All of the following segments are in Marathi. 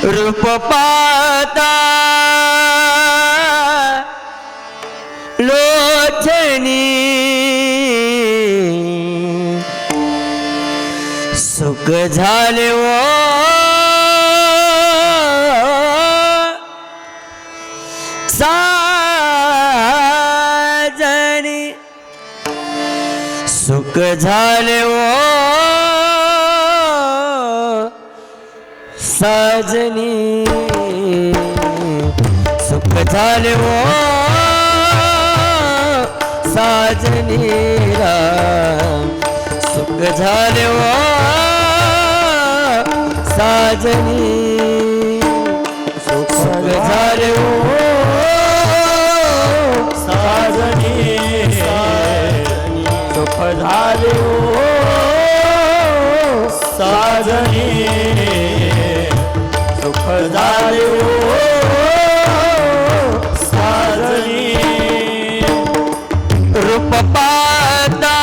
रूप पाहता लोचनी सुख झाले ओ साजनी सुख झाले ओ साजनी सुख झाले ओ साजनी राम सुख झाले ओ साजनी सुख झाले ओ साजनी सुख झाले ओ साजनी सुख झाले ओ साजनी रूप पाहता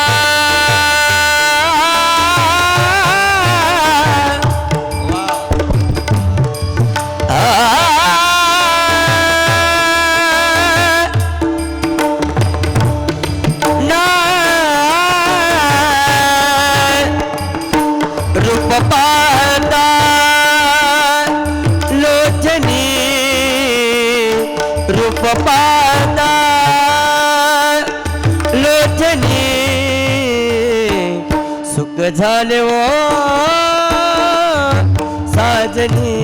रूप पाहता लोचनी रूप पाहता लोचनी सुख झाले ओ साजनी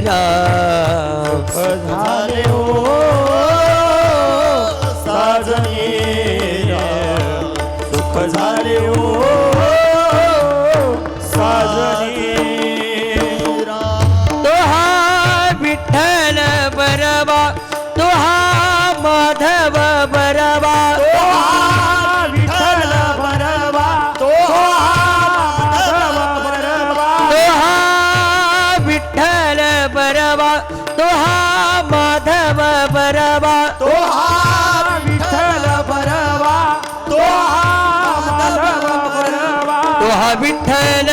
राम झाले ओ साजनी सुख झाले ओ साजनी तो हा विठ्ठल बरबा तो हा माधव बरबा तो हा विठ्ठल बरबा तो हा माधव बरबा तो हा विठ्ठल बरबा तो हा माधव बरबा तो हा विठ्ठल बरबा तो हा माधव बरबा तो हा विठ्ठल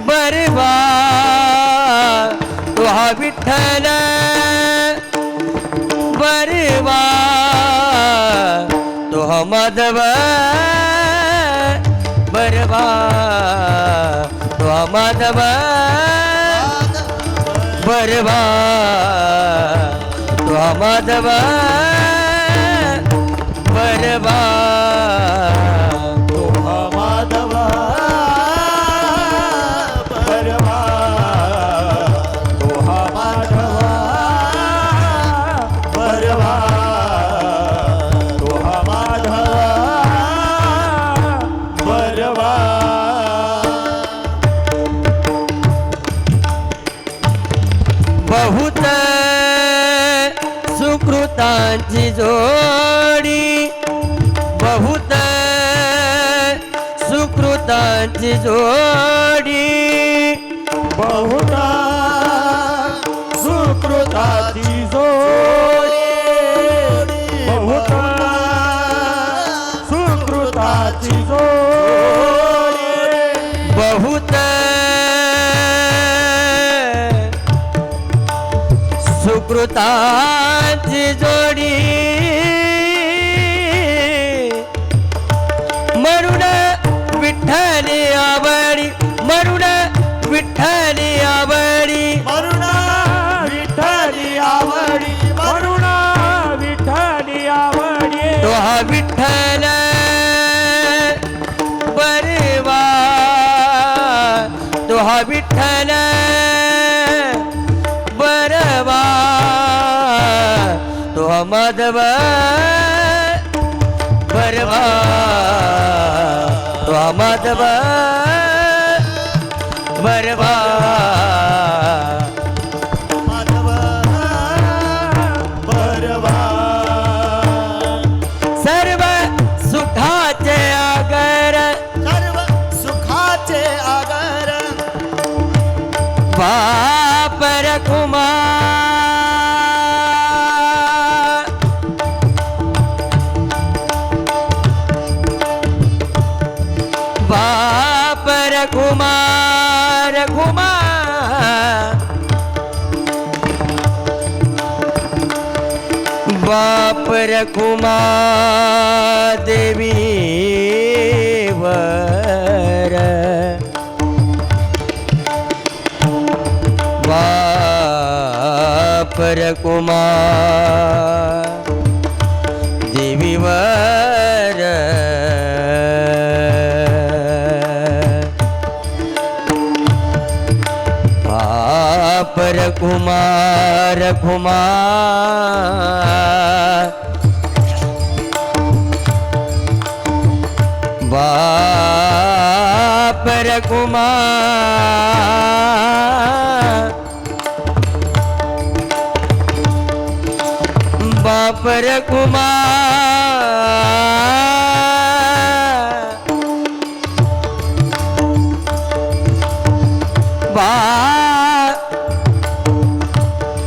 बरबा तो हा विठ्ठल बरबा तो हा माधव बरबा तो हा माधव बरबा तो हा माधव बरबा तो हा माधव बरबा तो हा माधव बरबा तो हा माधव बरबा बहुत सुकृतांची जोडी बहुत सुकृतांची जोडी बहुत सुकृताची जोडी बहुत सुकृताची जोडी बहुत सुकृतांची जोडी म्हणून विठ्ठली आवडी म्हणून विठ्ठली आवडी म्हणून विठ्ठली आवडी म्हणून विठ्ठली आवडी तो हा विठ्ठल बरबा तो हा विठ्ठल बरबा तो हा माधव बरबा तो हा माधव बरबा माधव बरबा सर्व सुखाचे आगर सर्व सुखाचे आगर बापर कुमार बापर कुमार कुमार रखुमा देवी वर बाप रखुमा देवी वर बाप रखुमार कुमार बाप रखुमार बाप रखुमार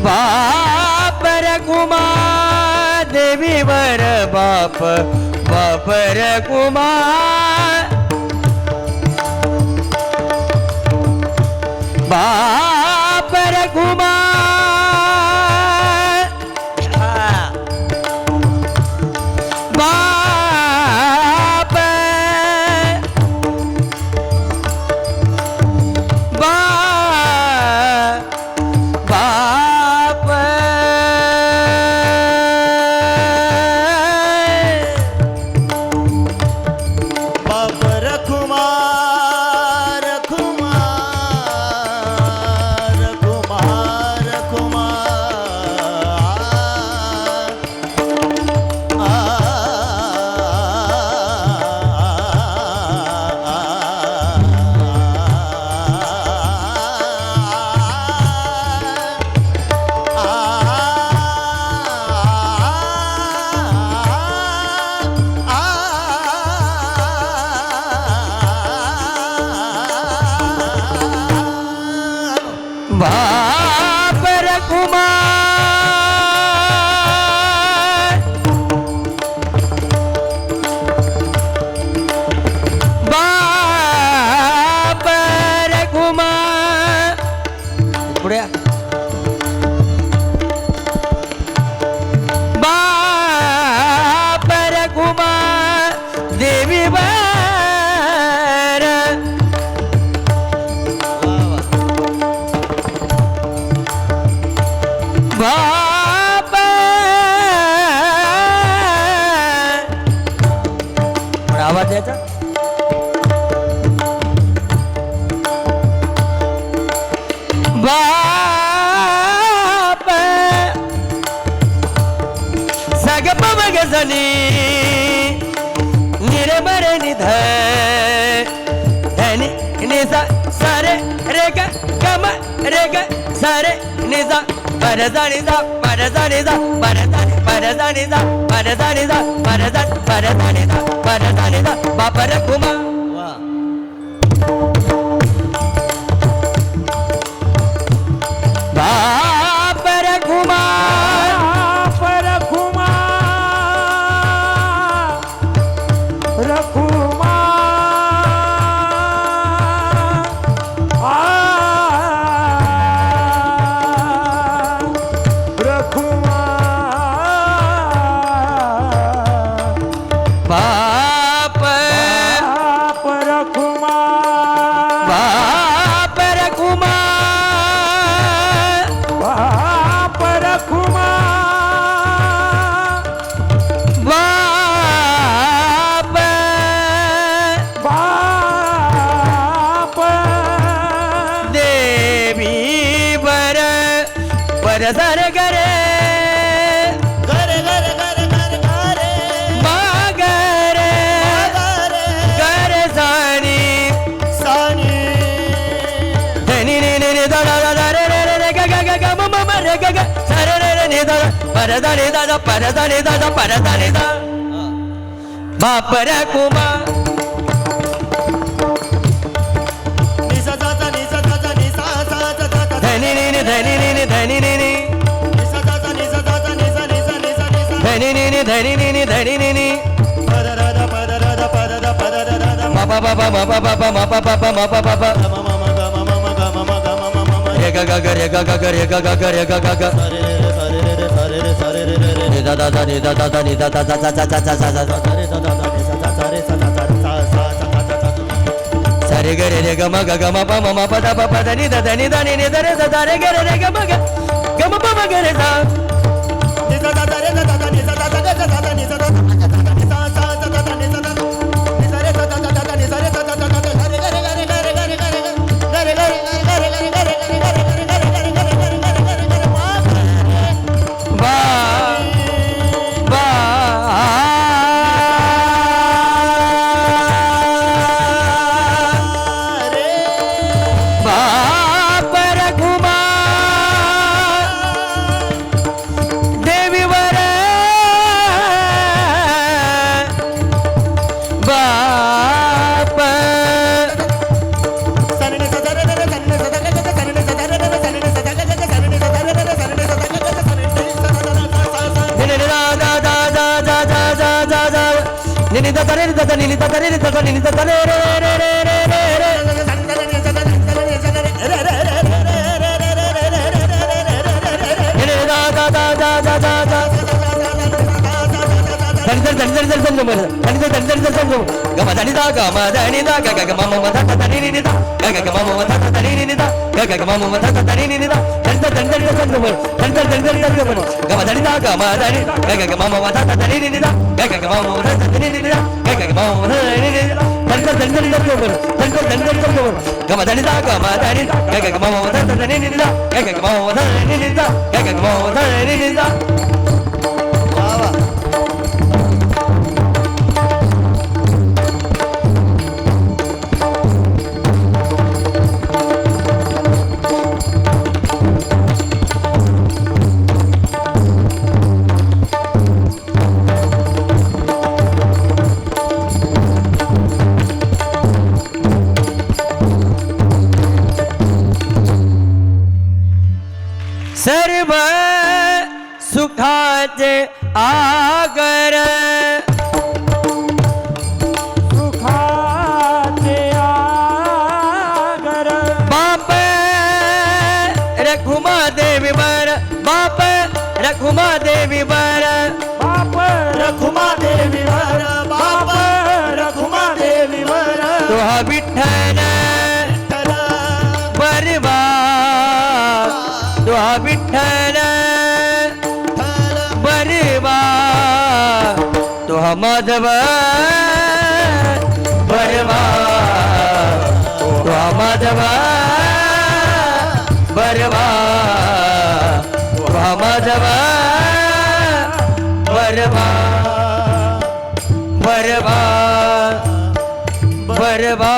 बाप रघुमार देवी वर बाप बाप रघुमार बाप रघुमार बाप बाप बाप रखुमार कुमार कुमार बाप रघुमार बाप रघुमार पुढे या. बाप रघुमार देवी वर बाप आवाज द्यायचा बाप सग पवग सनी निर्मर निध धनी निसा सारे रे ग गम रे ग सारे निसा परजानिजा परजानिजा परजानि परजानिजा परजानिजा परजानि परजानिजा परजानिजा बाप रघुमार बाप रघुमार बाप रखुमार बाप बाप रघुमार बाप रखुमार बाप बाप देवी वर परसर करे गरे गरे गरे गरे गरे मागरे गरे करे सानी सानी धनी नि नि नि दा दा दा रे रे रे ग ग ग ग म म म रे ग ग सा रे रे रे नि दा परदानि दा दा परदानि दा दा परदानि दा बाप रघुमार निसा सा सा निसा सा सा निसा सा सा सा धनी नि नि धनी नि नि धनी नि नि निसा सा सा निसा सा सा निसा निसा निसा निसा धनी नि नि धनी नि नि धनी नि नि परदा परदा परदा परदा ma pa pa pa ma pa pa pa ma pa pa pa ma pa pa pa re ga ga ga re ga ga ga re ga ga ga re ga ga ga सारे रे सारे रे सारे रे सारे रे रे ni da सरे ग रे ग म ग ग म प म म प द प प द नि द द नि द नि नि द रे द द रे ग रे ग म ग ग म प म ग रे सा Nini da da re da da nini da da re da da nini da da re re re re re re re nini da da da da da da da dan gama dani da ga ga ga mama ma da da nini da ga ga mama ma da da nini da ga ga mama ma da da nini da dan gama dani da ga ga mama ma da da nini da ga ga mama ma da da nini da ga ga mama ma da nini da gama dani da ga ga mama ma da da nini da ga ga mama ma da nini da ga ga mama ma da nini da सर्व सुखाचे आगर बाप रखुमा देवी बर बाप रखुमा देवी बर बाप रखुमा देवी वर बाप रखुमा देवी वर तुहा विठ्ठल बरवा तुहा विठ्ठल बरवा तुहा माधव बरवा तुहा माधव बरवा तुहा माधव बरवा बरवा बरवा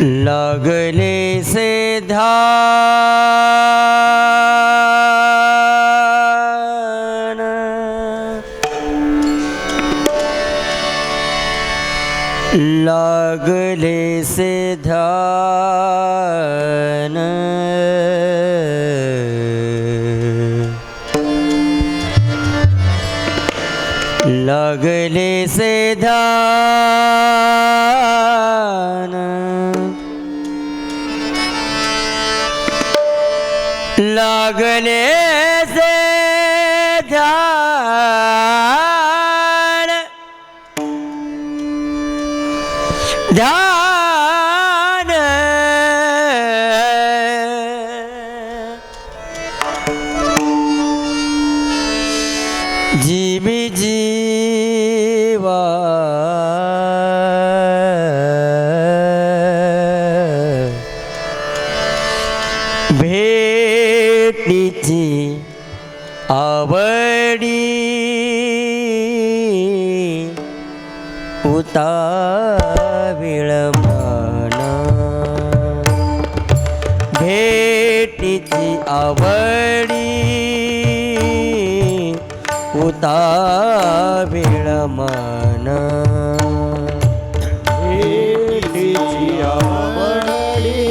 लागले से ध्यान लागले से ध्यान लागले से ध्यान लागले से ध्यान ध्यान जीवी जीवा भेटीची आवडी उताविळ मना भेटीची आवडी उताविळ मना भेटीची आवडी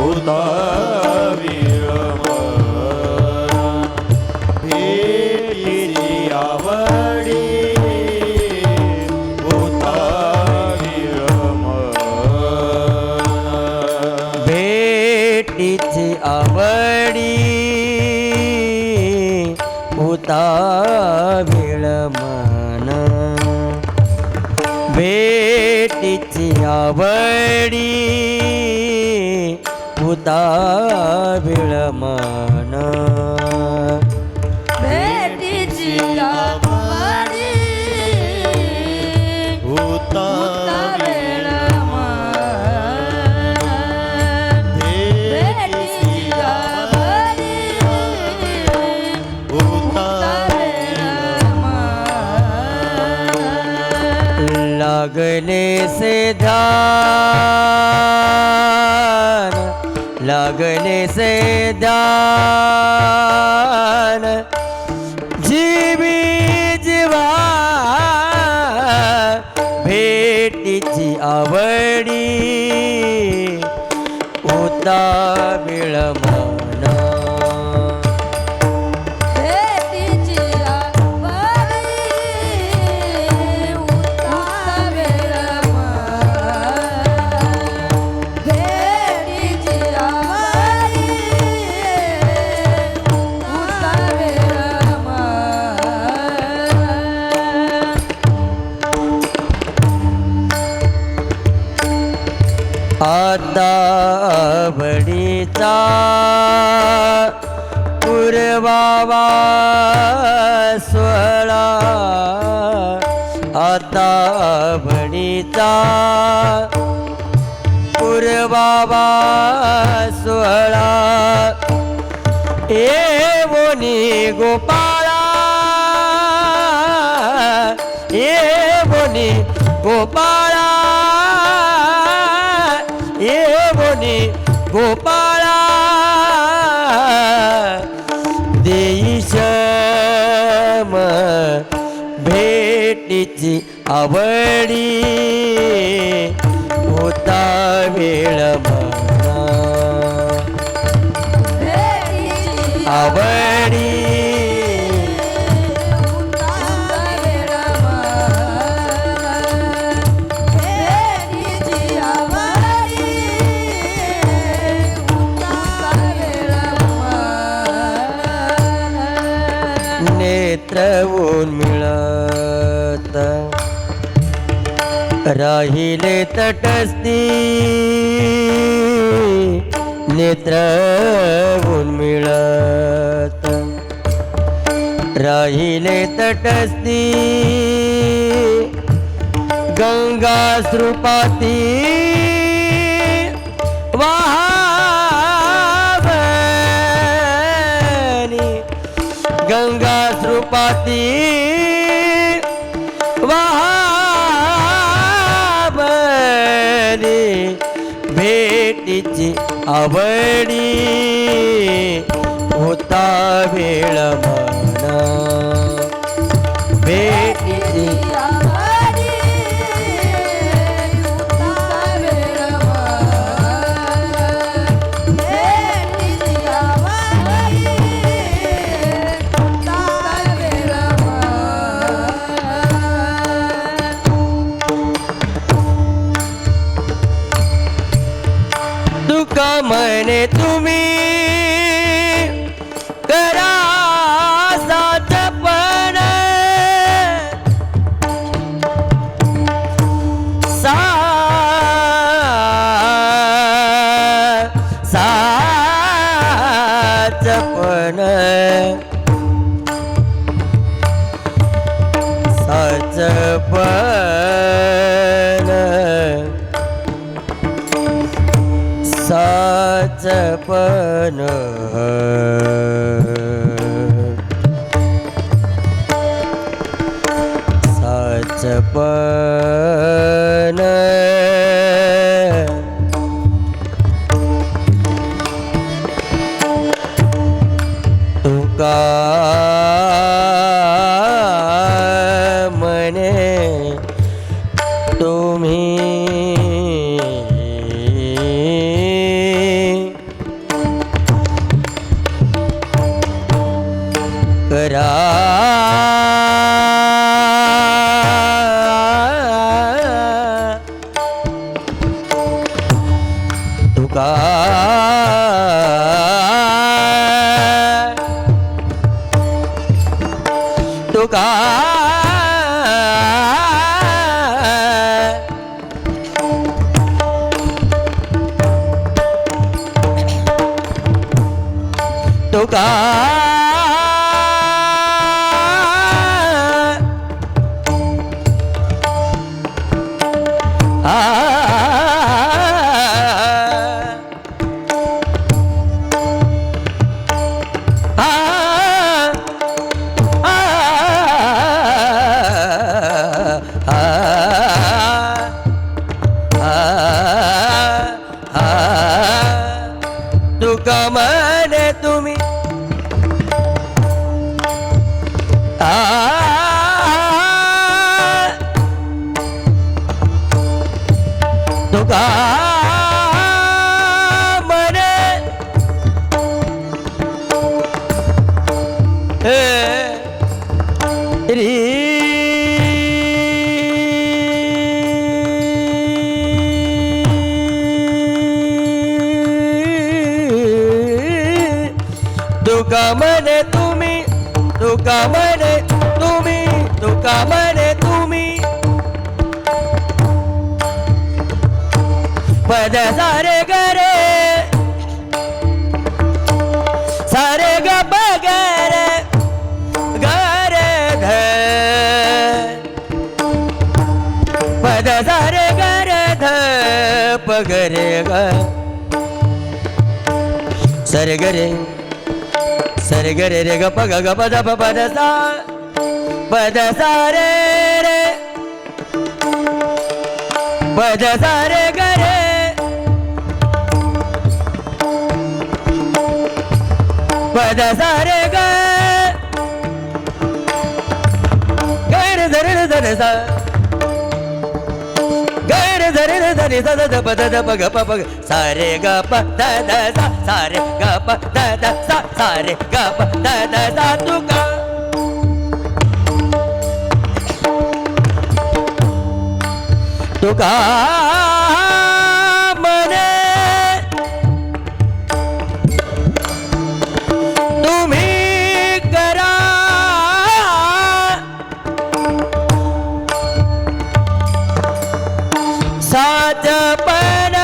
उताविळ मना भेटीची आवडी उताविळ मना भेटीची आवडी उताविळ मना भेटीची आवडी उताविळ मना भेटीची आवडी उताविळ भेटीची आवडी लागले से ध्यान लागले से ध्यान जीवी जीवा भेटीची आवडी उताविळ मना भेटीची आवडी उताविळ भेटीची आवडी उताविळ आता बडीचा पूर्वावा स्वळा आता बडीचा पूर्वावा स्वळा येवोनी गोपाळा येवोनी गोपाळा येवोनी गोपाळा देईशम भेटीची आवडी उताविळ मना आवडी नेत्र उन्मिळत राहिले तटस्थी नेत्र उन्मिळत राहिले तटस्थी गंगा श्रुपाती वाहावनी गंगा श्रुपाती वाहावनी भेटीची आवडी होता वेळ म्हणा भेटीची आवडी होता वेळ भेटीची आवडी होता वेळ तुका म्हणे तुम्ही करा साचपण साचपण साचपण साचपण तुका म्हणे तुम्ही करा तुका तुका तुका तुका म्हणे तुम्ही तुका म्हणे री तुका म्हणे तुम्ही तुका म्हणे तुम्ही तुका म्हणे तुम्ही पद सारे गरे सारे ग बगरे गरे ध पद सारे गरे ध पगरे ग सरे गरे सरे गरे रे ग प ग ग प द प प द सा रे रे प द सा रे ग रे प द सा रे ग ग रे ध रे ध रे सा ग रे ध रे ध रे सा द प द प ग प प ग सा रे ग प द द सा सा रे ग प द द सा सा रे ग प द द सा तुका तुका म्हणे तुम्ही करा साचपण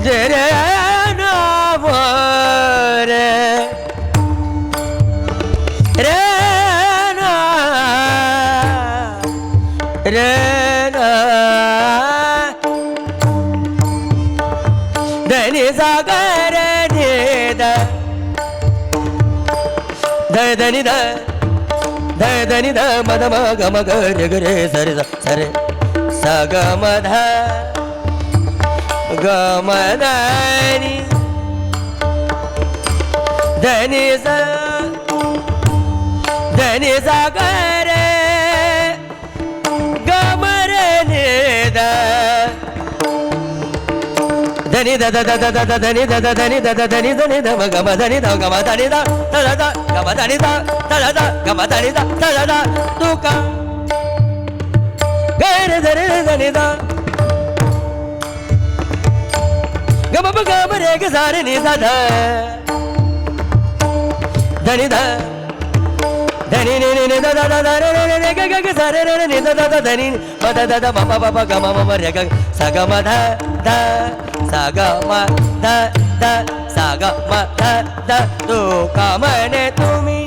जरे नाव रे रे ना रे ना धनी सागर धनी ध ध धनि ध मद म ग म ग रे ग रे सरे सरे स ग म ध ग म ध नि धनि स धनि सा ग रे ग म रे नि ध धनि ध ध ध ध ध धनि ध ध धनि ध ध धनि धनि ध म ग म धनि ध ग म धनि ध ध ध ग म धनि ध ध ध ग म धनि ध ध ध तू का ग रे ध रे धनि ध ग म ग म रे ग सा रे नि ध ध धनि ध धनि नि नि ध ध ध ध रे रे रे ग ग ग सा रे रे नि ध ध ध धनि म ध ध ध म प प प ग म म रे ग सा ग म ध ध सा ग म ध ध सा ग म ध ध तू का म्हणे तुम्ही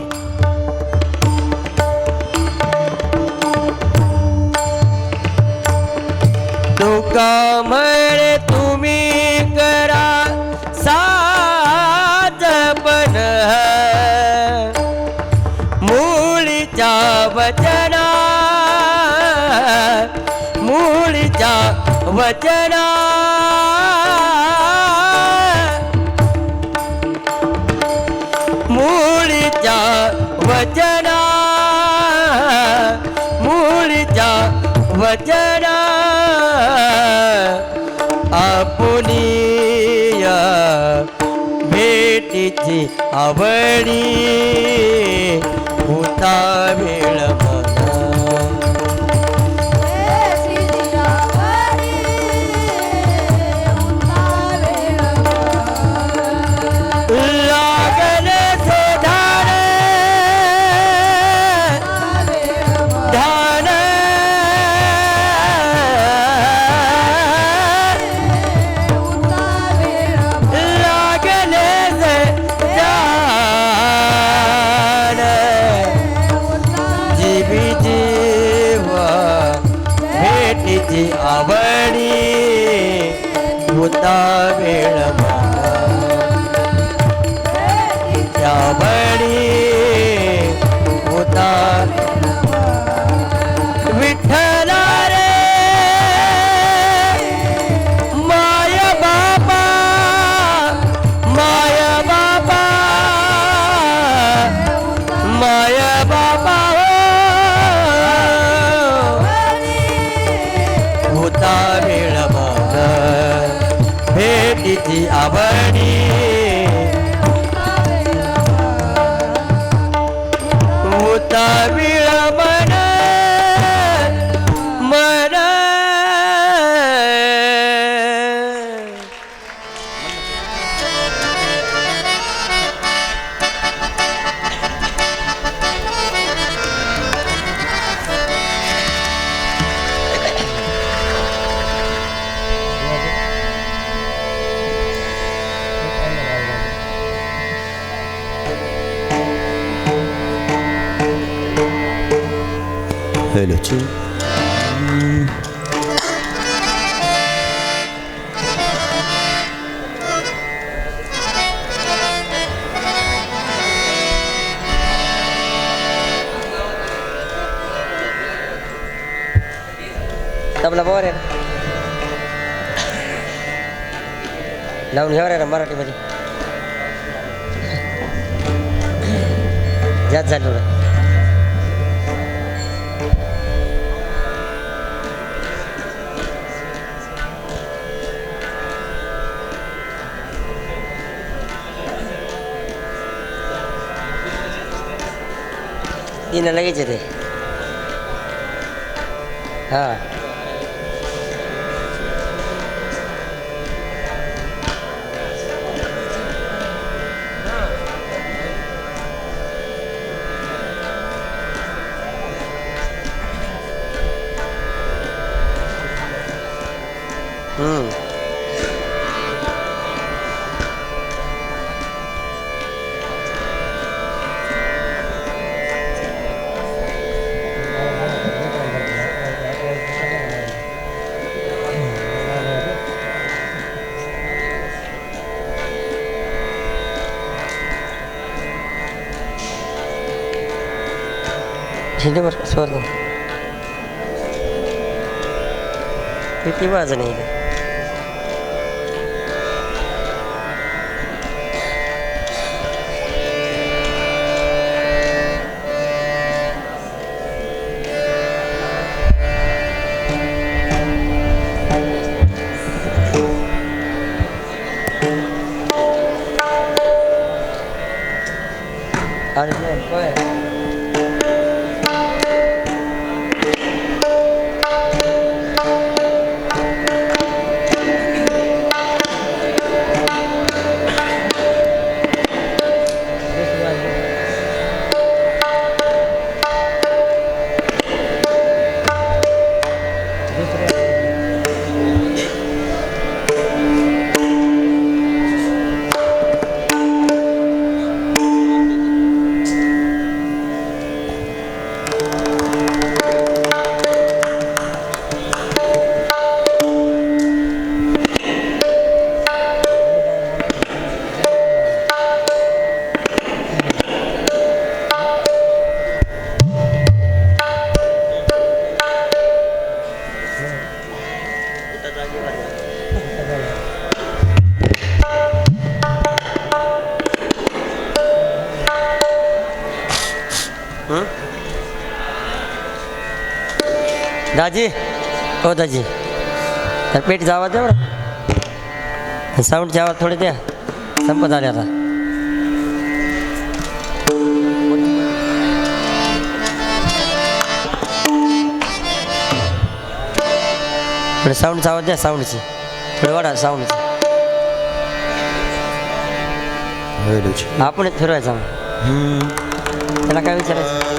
तू का म्हणे तुम्ही करा साजपण मूळीच्या वचना मूळीच्या वचना मूळीच्या वचना मूळीच्या वचना आपुनीय भेटीची आवडी होता वेळ आवडी होता वेळ आवडी होता विठ्ठला रे माय बाबा माय बाबा माय बाबा होता वेळ मग भेटीची आवडी होता वेळ मन मन Hello, too. तबला बोर आहे लावून घ्यावर आहे मराठीमध्ये जात झालं तीन लगेच येते हां हिंदीवर स्वर किती वाजन आहे अरे काय दाजी हो दाजी तर पेट जावा द्या बरं साऊंडच्या आवाज थोडे द्या संपत आले आता थोडे साऊंडचा आवाज द्या साऊंडची थोडे वाढा साऊंडची आपण फिरवायचा त्याला काय विचारायचं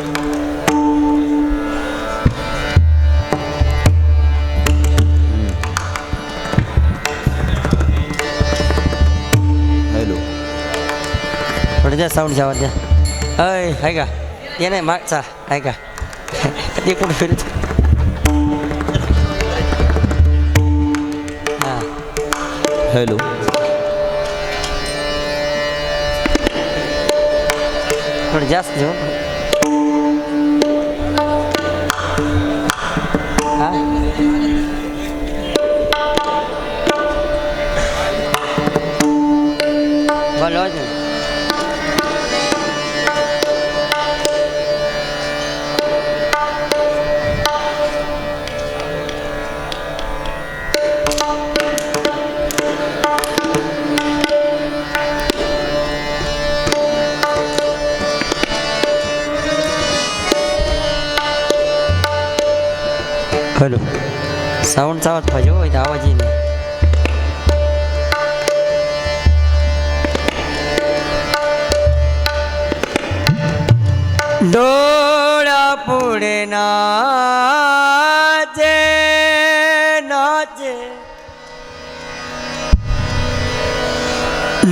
थोडं द्या साऊंडच्या आवाज द्या अय आहे का ते नाही मागचा आहे का ते कुठे फिरत हां हॅलो थोडं जास्त घेऊ हां बोलो हॅलो साऊंडचा आवाज पाहिजे हो इथं आवाज येईल डोळा पुढे नाचे नाचे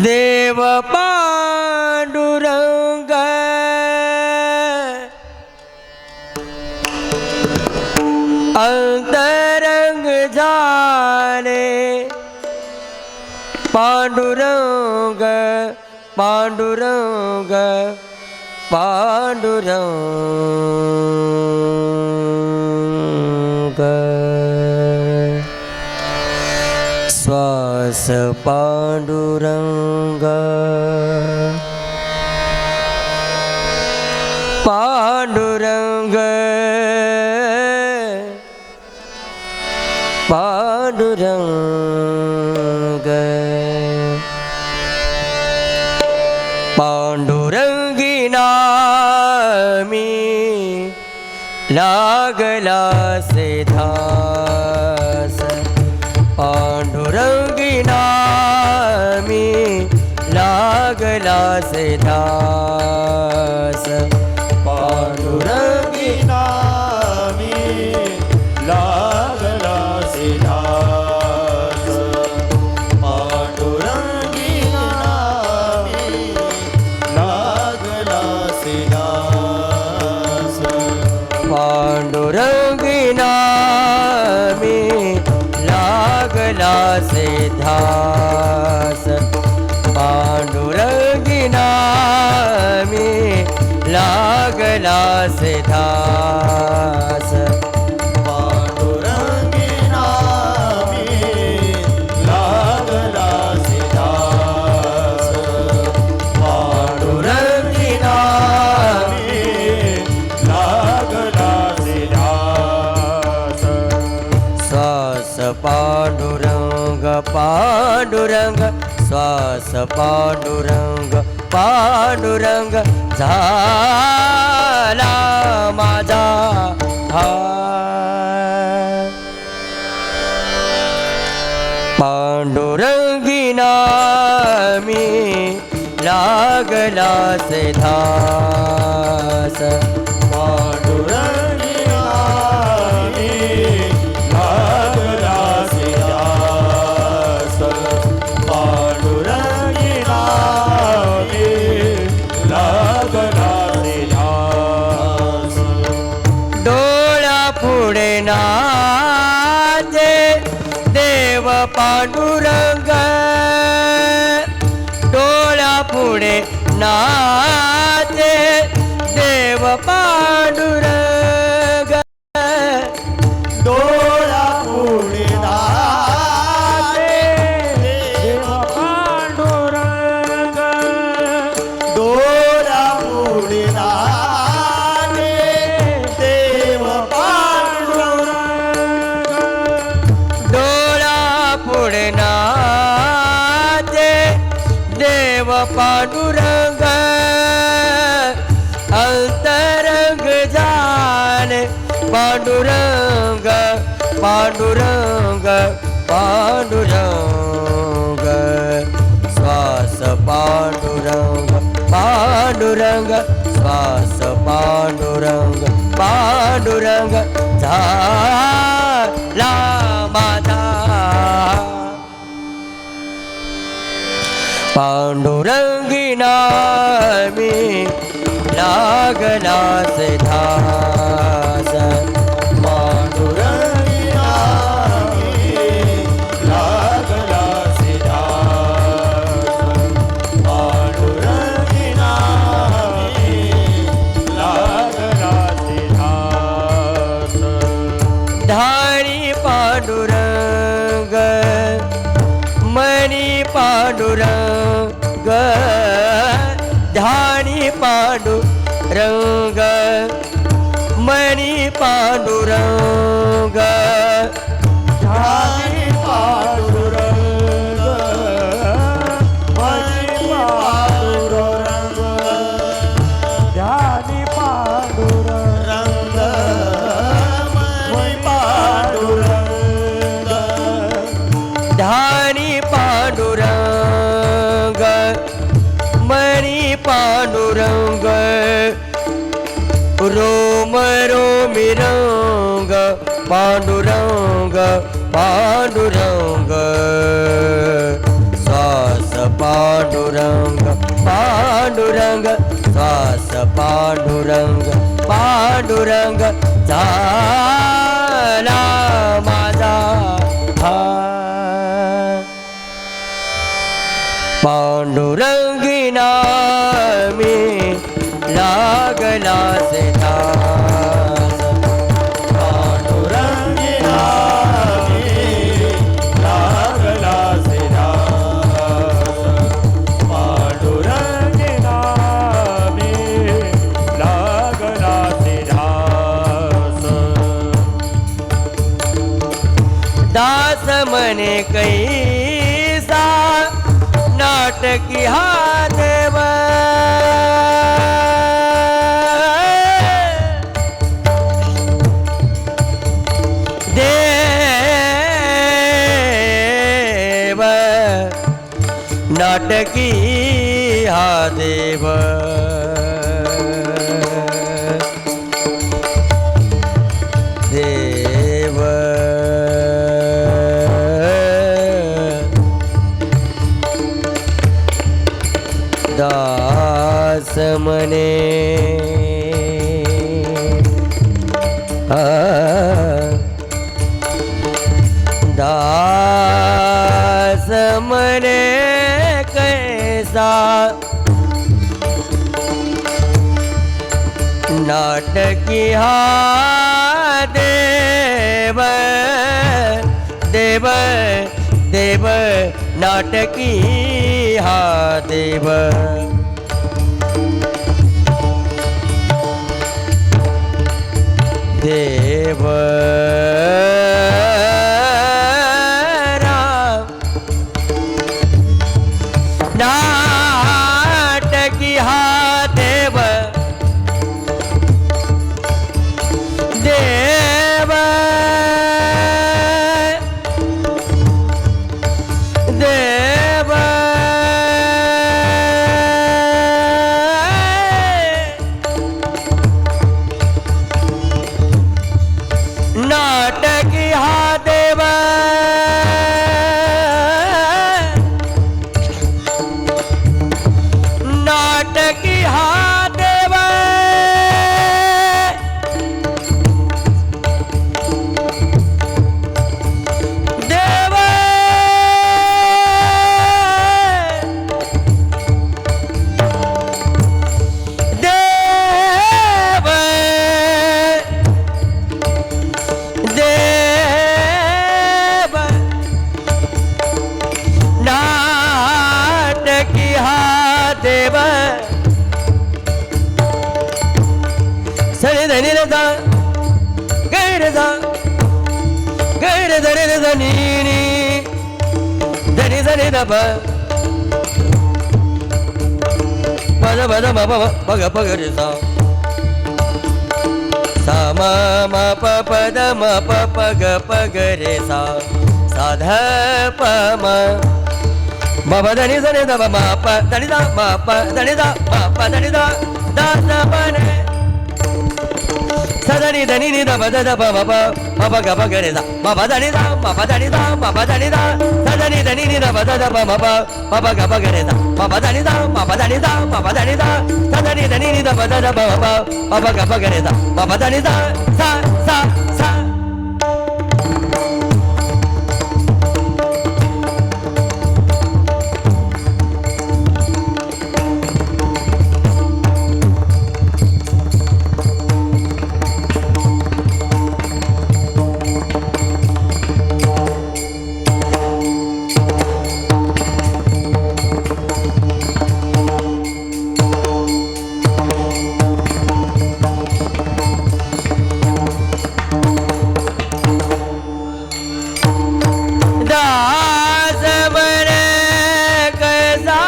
देव पांडुरंग अंतरंग झाले पांडुरंग पांडुरंग पांडुरंग श्वास पांडुरंग पांडुरंग पांडुरंग पांडुरंगी नामी लागला से धास पांडुरंगी नामी लागला से धास पांडुरंगी नामी लागला सिधास पांडुरंगी नामी लागला सिधास पांडुरंगी नामी लागला से धास पांडुरंगी नामी लागला से ध्यास पांडुरंगी नामी लागला सिदास पांडुरंगी नामी लागला सिदास श्वास पांडुरंग पांडुरंग श्वास पांडुरंग पांडुरंग झाला माझा पांडुरंगी नामी लागला से ध्यास पांडुरंगी नामी लागला सिदास पांडुरंगी नामी लागला सिदास डोळा पुढे नाचे देव पांडुरंग डोळा पुढे नाचे देव पांडुरंग डोळा पुढे नाचे देव पांडुरंग डोळा पुढे नाचे देव पांडुरंग डोळा पुढे नाचे देव पांडुरंग अंतरंग जाने पांडुरंग पांडुरंग पांडुरंग श्वास पांडुरंग पांडुरंग श्वास पांडुरंग पांडुरंग झाला माझा पांडुरंगी नामी लागला से ध्यास पांडुरंगी नामी लागला सिदास पांडुरंगी नामी लागला सिदास धाणी पांडुरंग मणी पांडुरंग धाणी पांडुरंग मणी पांडुरंग ध्यानी पांडुरंग मणी पांडुरंग ध्यानी पांडुरंग मणी पांडुरंग धाणी पांडुरंग मणी पांडुरंग रोम रोमी रंग पांडुरंग पांडुरंग श्वास पांडुरंग पांडुरंग श्वास पांडुरंग पांडुरंग झाला माझा पांडुरंगी नामी लागला से ध्यास पांडुरंगी नामी लागला सिदास पांडुरंगी नामी लागला सिदास दास मने कैसा नाटकी हा देव देव नाटकी हा देव देव दास मने दास मने कैसा नाटकी हा देव देव देव नाटकी हा देव देव राम नाटकी हा देव देव देव नाटकी हा देव नाटकी हा देव देव देव देव नाटकी हा देव सरे धनी रे दा गैर दा गैर धरे रे धनी धनी धनी दा पद पद म पग पग रे सा सा म प पद म पग पग रे सा ध प म प धनी धनी दा म प धनी दा म प धनी दा म प धनी दा दा स प ने सदनी धनी नि दा प द प म प ग प ग रे दा म प धनी दा म प धनी दा म प धनी दा सदनी धनी नि दा प द प म प ग प ग रे दा म प धनी दा म प धनी दा म प धनी दा सदनी धनी नि दा प द प म प ग प ग रे दा म प धनी दा सा सा सा दास बने कैसा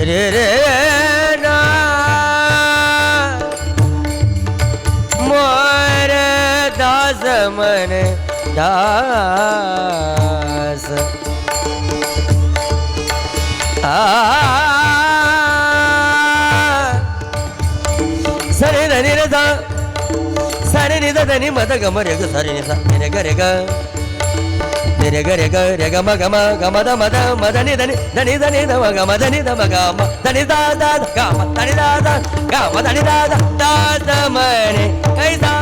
रे रे ना मोर दास मन दास सरे धनी रे दा सरे नि द धनी मद ग म रे ग सरे नि सा रे ग रे ग रे ग रे ग रे ग म ग म ग म द म द म द नि धनी धनी धनी द म ग म धनी द म ग म धनी दा दा ग म धनी दा दा ग म धनी दा दा दा द म रे कैसा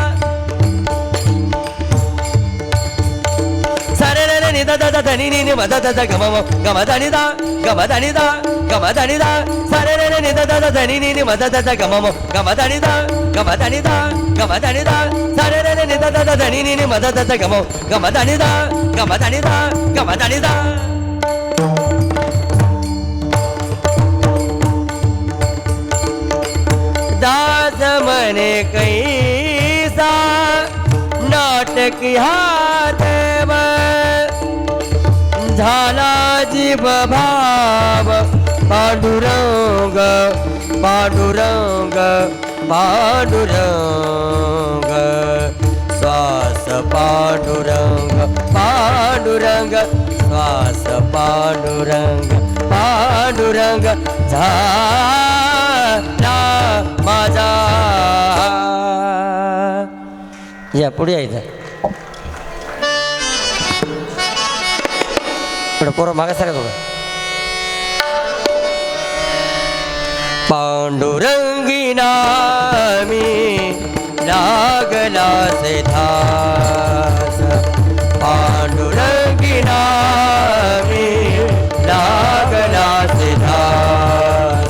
सरे रे रे नि द द द धनी नि नि म द द द ग म ग म धनी दा ग म धनी दा ग म धनी दा सरे रे रे नि द द द धनी नि नि म द द द ग म ग म धनी दा ग म धनी दा ग म धनी दा सरे रे रे नि द द द धनी नि नि म द द द ग म ग म धनी दा ग म धनी दा ग म धनी दा दास मने कैसा नाटकी हा देव झाला जीव भाव पांडुरंग पांडुरंग पांडुरंग श्वास पांडुरंग पांडुरंग श्वास पांडुरंग पांडुरंग झाला माझा या पुढे यायचं पुढे पोरं मागे सगळ्यात थोडं पांडुरंगी नामी लागला से धास पांडुरंगी नामी लागला से धास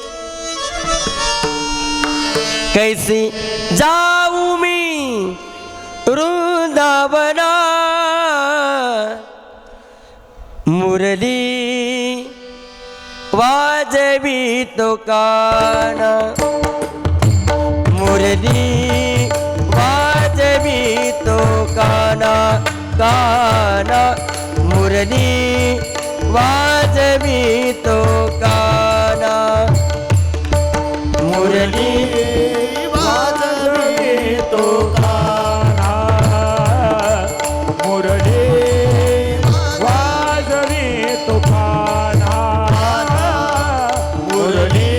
कैसी जाऊ मी वृंदावना मुरली वाजवी तो काना मुरली वाजवी तो काना काना मुरली वाजवी तो काना मुरली वाजवी तो कान्हा मुरली वाजवी तो कान्हा मुरली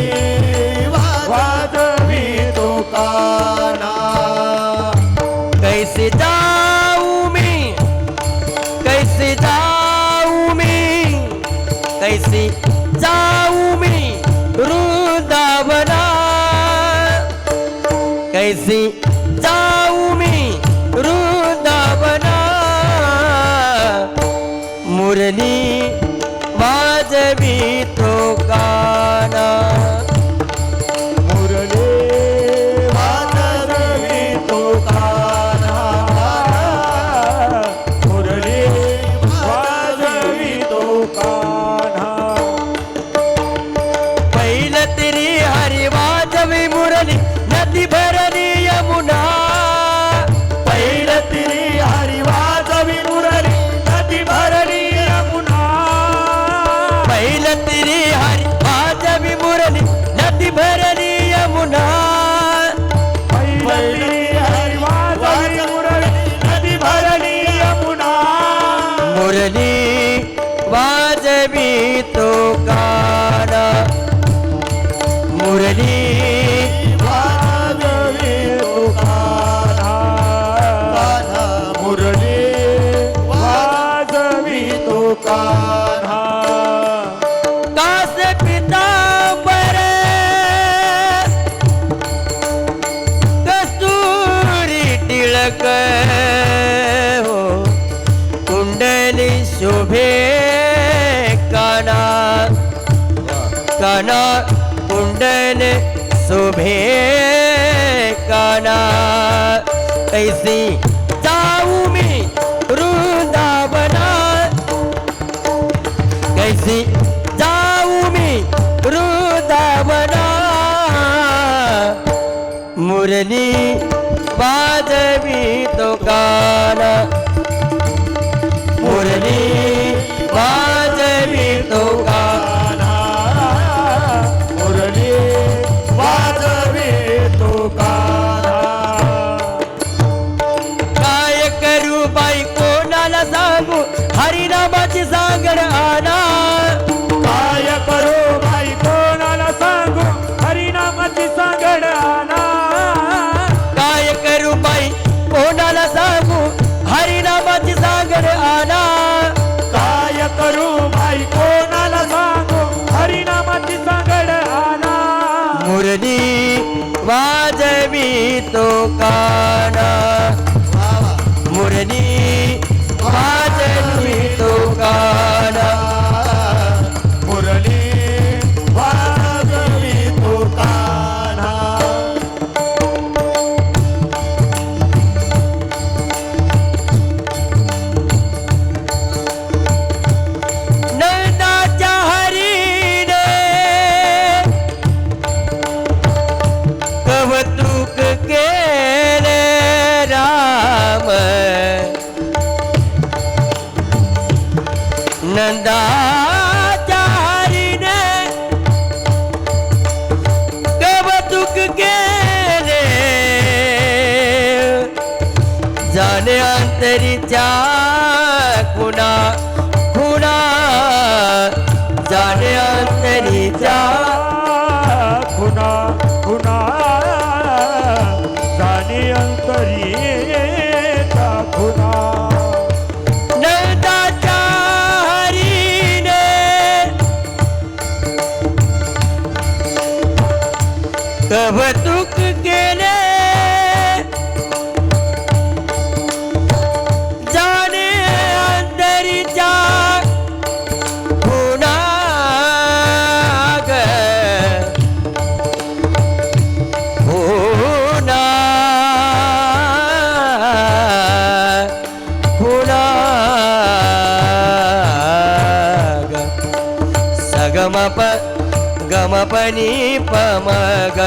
वाजवी तो कान्हा कैसे जाऊ मी कैसे जाऊ मी कैसे जाऊ मी वृंदावना कैसे जाऊ मी वृंदावना मुरली वाजवी तो काना मुरली वाजवी तो कान्हा मुरली वाजवी तो कान्हा पहिलं तरी हरी वाजवी मुरली नदी भरली यमुना पहिलं तिरी हरी वाजवी मुरली नदी भरली यमुना पहिलं तरी हरी वाजवी मुरली नदी भरली यमुना पहिलं तिरी हरी वाजवी मुरली नदी भरली यमुना मुरली वाजवी तो काना मुरली वाजवी तो कान्हा मुरली वाजवी तो कान्हा कास पितांबर कस्तुरी टिळक हो कुंडली शोभे काना काना कुंडल शोभे काना कैसी जाऊ मी वृंदावना कैसी जाऊ मी वृंदावना मुरली वाजवी तो काना मुरली वाजवी तो काना मुरली वाजवी तो कान्हा काय करू बाई कोणाला सांगू हरिनामाची सांगड आना काय करू बाई कोणाला सांगू हरिनामाची सांगड आणा काय करू बाई कोणाला सांगू हरिनामाची सांगड आना काय करू बाई कोणाला सांगू हरिनामाची सांगड आणा मुरली वाजवी तो काना मुरली वाजवी तो काना मुरली वाजवी तो कान्हा नंदाच्या हरीने कौतुक केले राम नंदाच्या हरीने कौतुक केले जाणे अंतरीच्या खुणा खुणा जाणे अंतरीच्या खुना खुना जाणी अंतरीचा खुना नंदाच्या हरीने कौतुक केले जाणे अंतरीच्या खुणा ग हो पनि पमग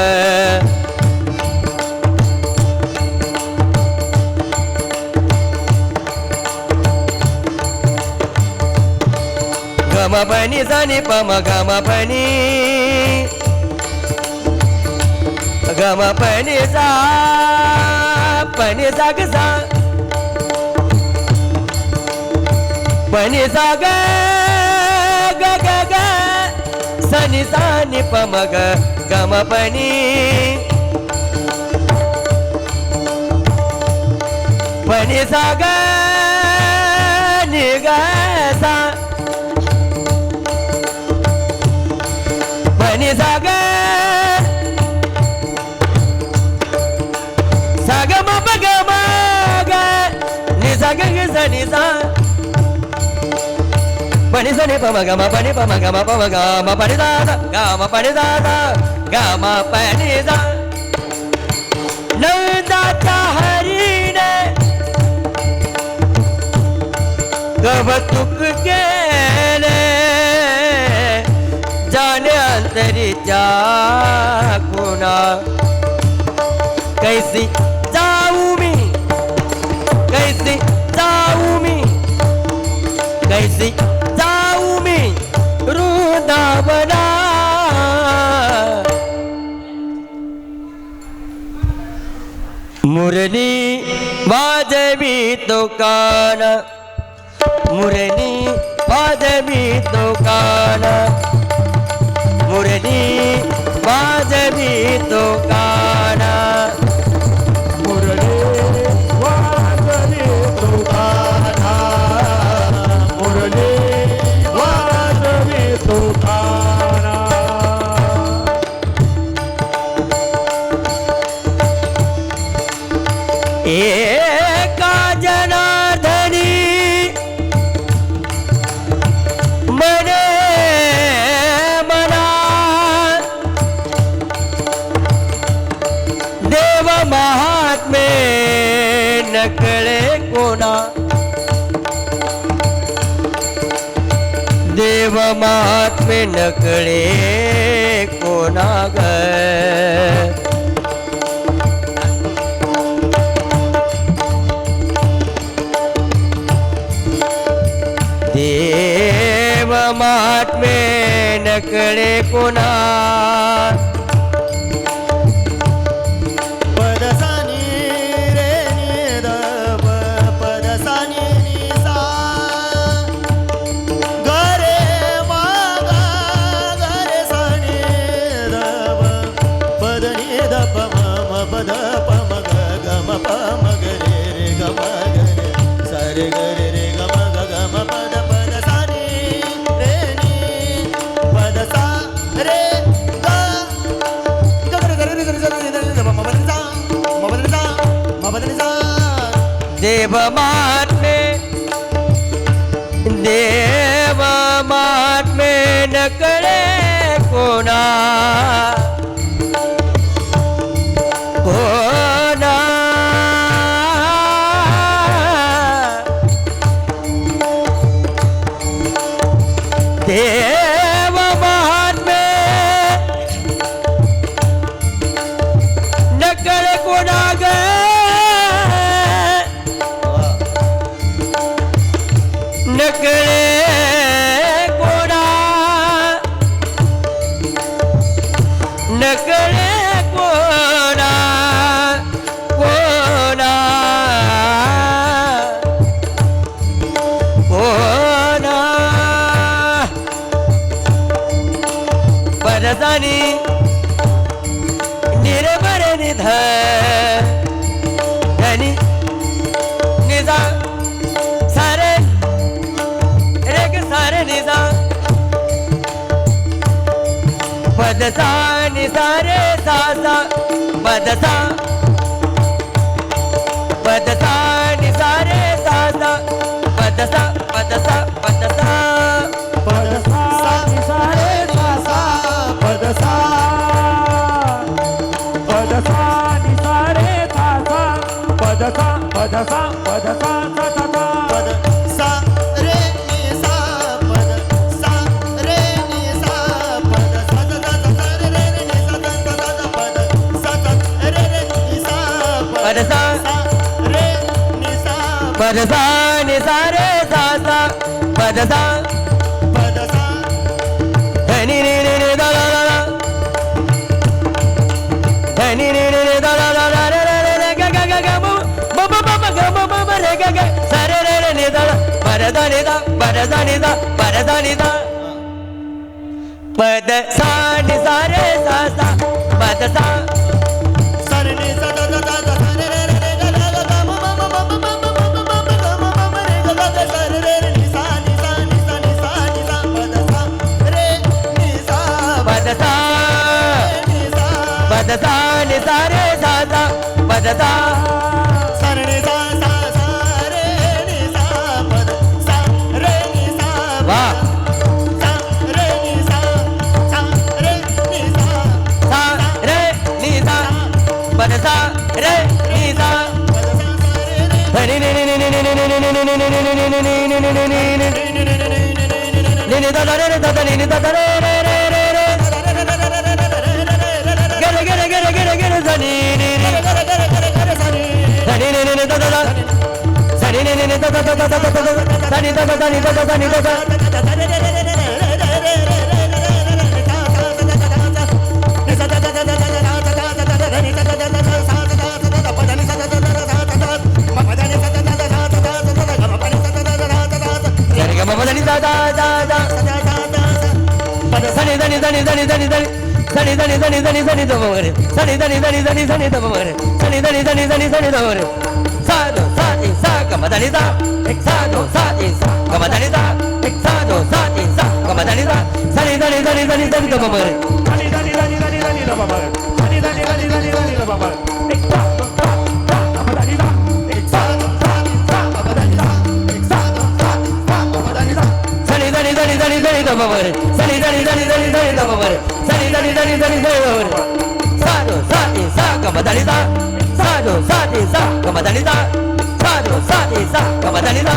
गम पनि सनि पम गम पनि सा पनि सा ग सा पनि सा ग ग ग ग सनि सा नि पम ग गम पनि सा ग नि ग सा पनि सा ग सा ग म प ग म ग नि सा ग ग सा नि सा पनि सा नि प म ग म पनि प म ग म प म ग म पनि सा सा ग म पनि सा सा ग म पनि सा नंदाच्या हरीने कौतुक केले जाने अंतरीच्या खुणा कैसी जाऊ मी कैसी जाऊ मी कैसी जाऊ मी वृंदावना मुरली वाजवी तो कान मुरली वाजवी तो कान मुरली वाजवी तो कान मुरली वाजवी तुकाना मुरली वाजवी तुकाना एका जनार्दनी मने मना देव महात्मे नकळे कोणा देव महात्मे नकळे कोणा ग देव महात्मे नकळे कोणा पदसानी रे निद पदसानी निसा गरे मागा गरे सानी दब पद निद पम पद पम ग गम पम गरे रे गम गरे सरे गरे रे गम ग गम पद पद सानी रे नि पद सा रे ग गरे गरे रे गरे रे देव महात्मे नकळे कोणा कोणा देव महात्मे नकळे कोणा ग नकळे कोणा नकळे कोणा कोणा कोणा परदानी निर्भर निध धनी निजा सारे रे ग सारे निजा पदसा निसा रे सा सा पदसा पदसा निसा रे सा सा पदसा पदसा पदसा पदसा निसा रे सा सा पदसा पदसा निसा रे सा सा पदसा पदसा पदसा सा सा सा पद सा रे नि सा पद सा रे नि सा पद सा सा सा सा पदसा नि सा रे सा सा पदसा पदसा धनी नि नि नि दा दा दा दा धनी नि नि नि दा दा दा दा रे रे रे ग ग ग ग म म म म ग म म म रे ग ग सा रे रे रे नि दा पदसा नि दा पदसा नि दा पदसा नि दा पदसा नि सा रे सा सा पदसा सरणी सदा सदा सदा रे रे रे ग ग ग म म म म म म म रे ग ग ग सर रे रे नि सा नि सा नि सा नि सा नि सा पदसा रे नि सा पदसा नि सा पदसा नि सा रे सा सा पदसा सरणी सा सा सा रे नि सा पद सा रे नि सा वाह सा रे नि सा रे नि सा सा रे नि सा पदसा रे नि सा पदसा सा रे रे धनी नि नि नि नि नि नि नि नि नि नि नि नि नि नि नि नि नि नि दा दा रे दा दा नि नि दा दा रे रे रे रे रे गे गे गे गे गे गे धनी नि नि धनी नि नि दा दा दा धनी नि नि दा दा दा दा दा दा धनी दा दा धनी दा दा धनी दा दा धनी गा म धनी दा दा दा दा धनी धनी धनी धनी धनी धनी धनी धनी धनी धनी धनी दा मगरे धनी धनी धनी धनी धनी दा मगरे धनी धनी धनी धनी धनी दा मगरे सा दो सा ती सा ग म धनी दा सा दो सा ती सा ग म धनी दा सा दो सा ती सा ग म धनी दा धनी धनी धनी धनी धनी दा मगरे धनी धनी धनी धनी धनी दा बाबा धनी धनी धनी धनी धनी दा बाबा एक सा दो सा सा बाबा धनी दा एक सा दो सा सा बाबा धनी दा एक सा दो सा सा बाबा धनी दा धनी धनी धनी धनी धनी दा मगरे धनी धनी धनी धनी धनी दा मगरे धनी धनी धनी धनी धनी दा मगरे सा दो सा ती सा ग म धनी दा सा दो सा ती सा ग म धनी दा सा दो सा ती सा ग म धनी दा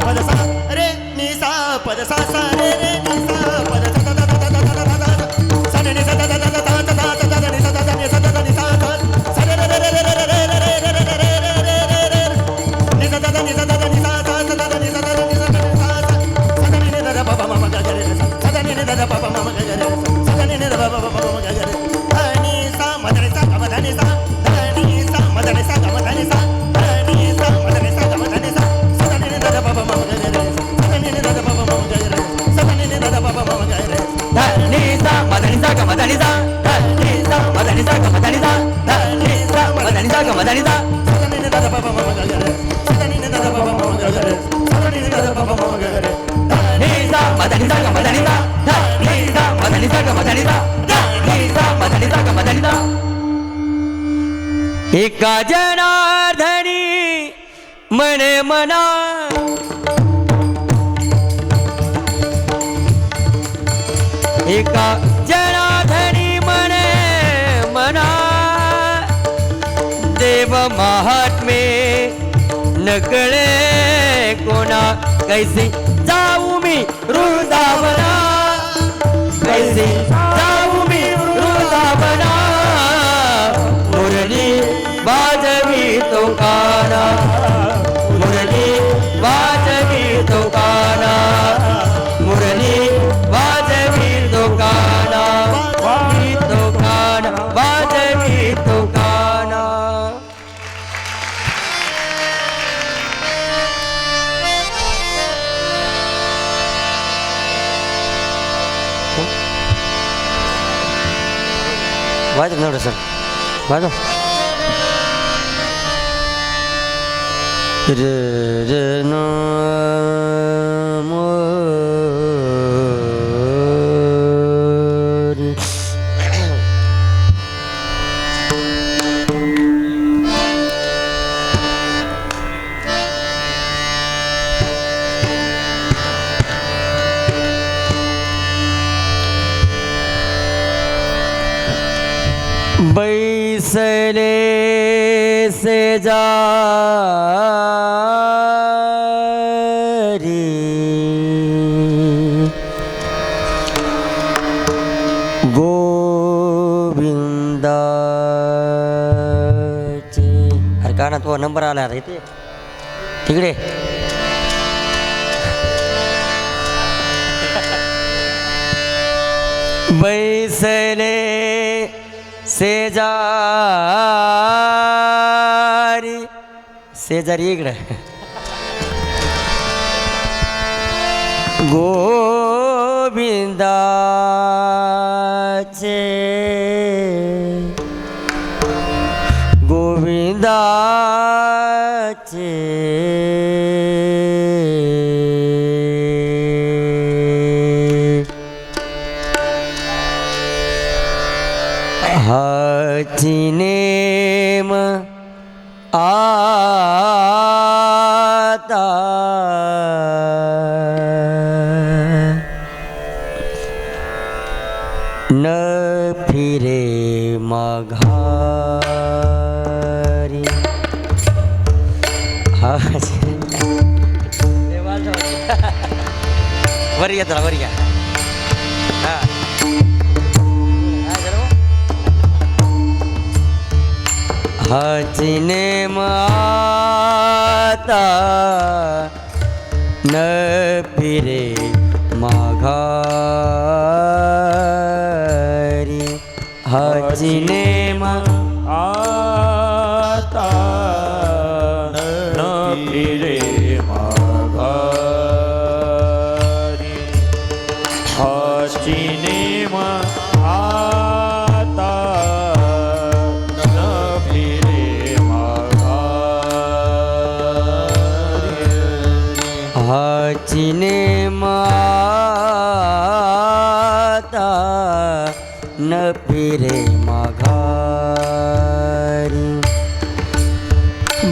पदसा रे नि सा पदसा सा रे रे नि सा पदसा दा दा दा दा दा दा दा सा रे नि सा दा दा दा दा दा दा दा दा नि सा दा दा नि सा दा दा नि सा दा सा रे रे रे रे रे रे रे रे रे रे रे रे नि सा दा दा नि सा दा दा नि सा दा दा दा नि सा दा दा नि सा दा नि सा सा दा नि दा दा पा पा मा मा गा गा रे सा दा नि दा दा पा पा मा मा गा गा रे सा दा नि दा पा पा मा मा गा गा रे नि सा म दा नि सा गा म दा नि सा नि सा म दा नि सा गा म दा नि सा नि सा म दा नि सा गा म दा नि सा सा दा नि दा दा पा पा मा मा गा गा रे सा दा नि दा दा पा पा मा मा गा गा रे सा दा नि दा दा पा पा मा मा गा गा रे धनी सा म धनी सा ग म धनी सा धनी सा म धनी सा ग म धनी सा धनी सा म धनी सा ग म धनी सा सा दा नि दा दा पा पा मा मा गा गा रे सा दा नि दा दा पा पा मा मा गा गा रे सा दा नि दा दा पा पा मा मा गा गा रे धनी सा म धनी सा ग म धनी सा धनी सा म धनी सा ग म धनी सा धनी सा म धनी सा ग म धनी सा एका जनार्दनी मने मना एका जनार्दनी मने मना देव महात्मे नकळे कोणा कैसे जाऊ मी वृंदावना कैसे जाऊ मी वृंदावना मुरली वाजवी तो काना मुरली वाजवी तो काना मुरली वाजवी तो काना वाजवी तो काना वाजव नव्हतं सर वाजव रे रे नो बैसले से जा गोविंदाचे. अरे का ना तो नंबर आला रे ते तिकडे. बैसले शेजारी शेजारी इकडे गोविंदाचे गोविंदाचे हाची नेम आता न फिरे माघारी. वर घ्या चला वर घ्या. हा हाची नेम आता न फिरे माघारी. हाची नेम आता न फिरे माघारी. हाची नेम आता न फिरे माघारी. हाची नेम आता न फिरे माघारी.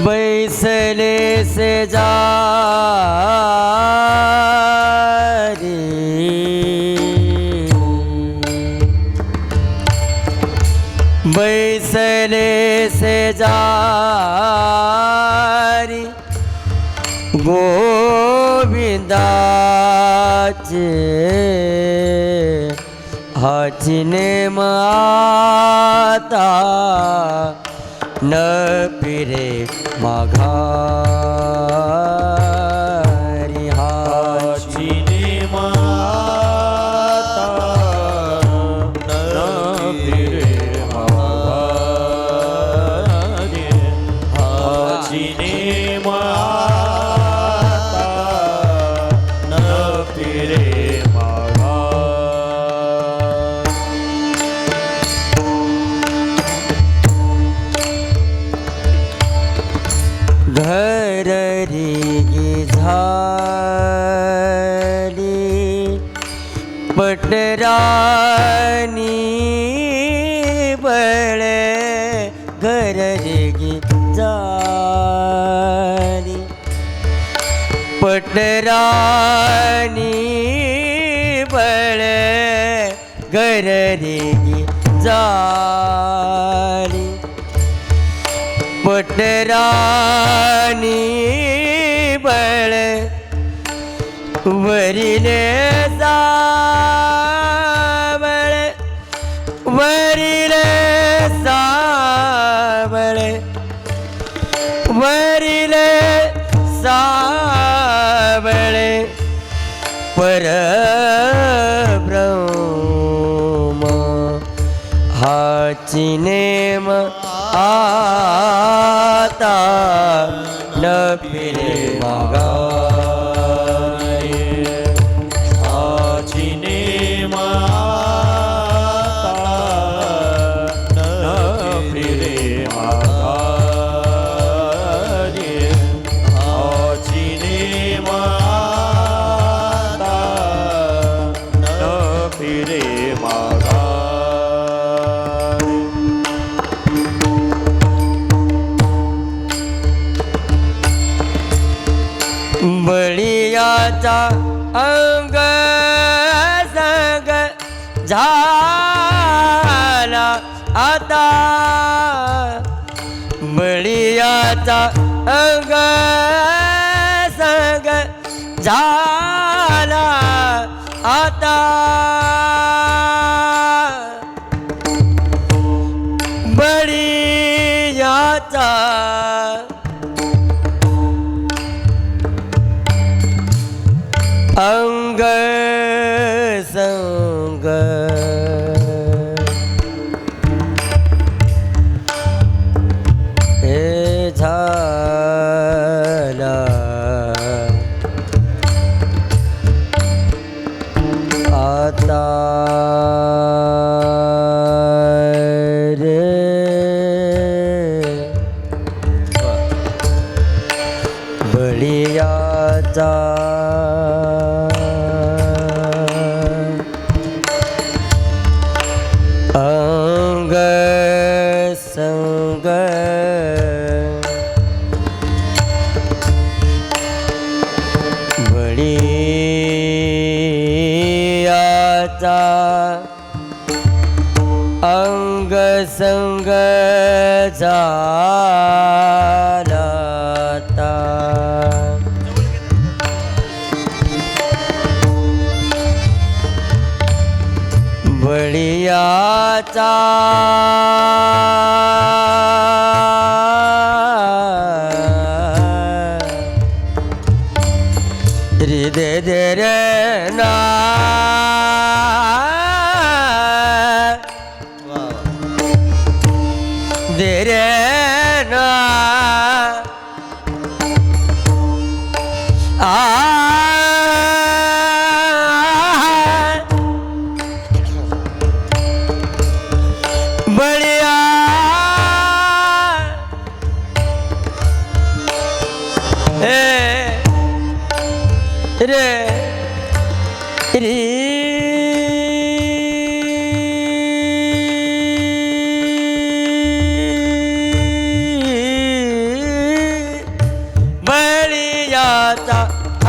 बैसले से जारी बैसले से जारी गोविंदाचे. हाची नेम आता न फिरे माघारी. हाची नेम आता न फिरे माघारी. हाची नेम आता न फिरे घर री झाली पटरानी बळे. घर री झाली पटरानी बळे. घर री झाली पटरानी बळ. वरिले सावळ वरिले सावळ वरिले सावळ. परब्रह्म हाची नेम आता न फिरे माघारी. हाची नेम आता न फिरे माघारी. हाची नेम आता न फिरे माघारी. बळीयाचा अंग संग झाला आता बळीयाचा अंग संग झाला आता बळीयाचा अंग संग हे झाला आता रे बळीयाचा अंग संग बळीयाचा अंग संग झाला आता. बळीयाचा हृदय दे रे ना दे रे ना बळिया रे रे बळियाचा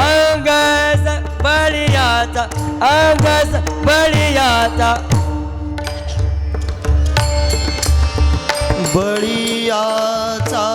अंगस बळियाचा अंगस बळियाचा बळीयाचा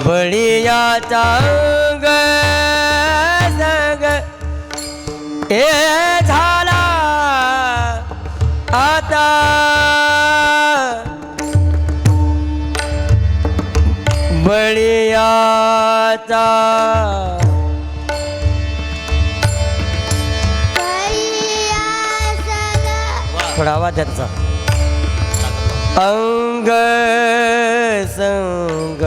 बळीयाचा अंग संग हे झाला आता बळीयाचा थोडा आवाज त्याचा अंग संग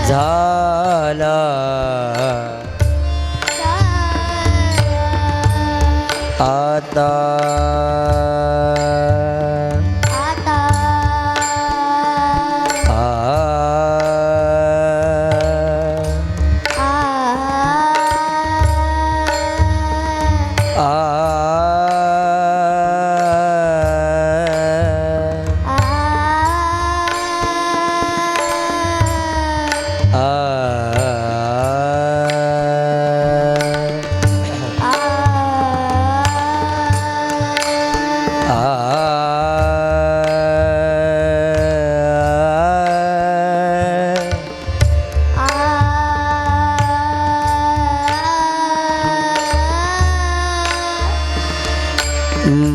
झाला आता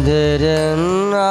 दरना